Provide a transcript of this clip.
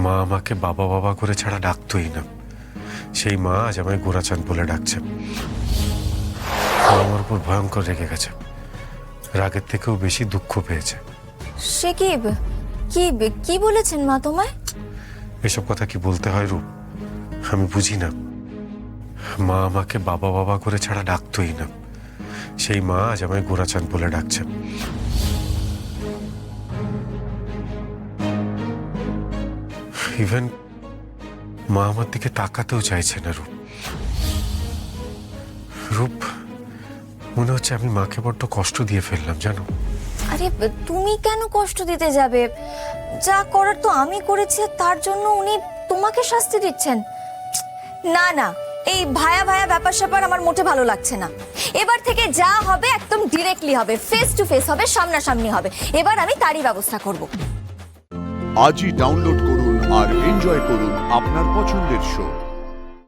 মা আমাকে বাবা বাবা করে ছাড়া ডাকতোই না। সেই মা আজ আমায় গোরাচাঁদ বলে ডাকছে। মা আমার উপর ভয়ঙ্কর রেগে গেছে, রাগের থেকেও বেশি দুঃখ পেয়েছে। সে কি কি কি বলেছেন মা তোমায়? এসব কথা কি বলতে হয় রূপ? আমি বুঝি না। মা আমাকে বাবা বাবা করে ছাড়া ডাকতোই না। সেই মা আজ আমায় গোরাচাঁদ বলে ডাকছে। ইভেন মা আমার দিকে তাকাতেও চাইছে না। রূপ রূপ মনে হচ্ছে আমি মাকে বড্ড কষ্ট দিয়ে ফেললাম, জানো? আরে তুমি কেন কষ্ট দিতে যাবে? যা করার তো আমি করেছি, তার জন্য উনি তোমাকে শাস্তি দিচ্ছেন। না না, এই ভায়া ভায়া ব্যাপার স্যাপার আমার মোটে ভালো লাগছে না। এবার থেকে যা হবে একদম ডিরেক্টলি হবে, ফেস টু ফেস হবে, সামনাসামনি হবে। এবার আমি তারই ব্যবস্থা করব। আজই ডাউনলোড করুন আর এনজয় করুন আপনার পছন্দের শো।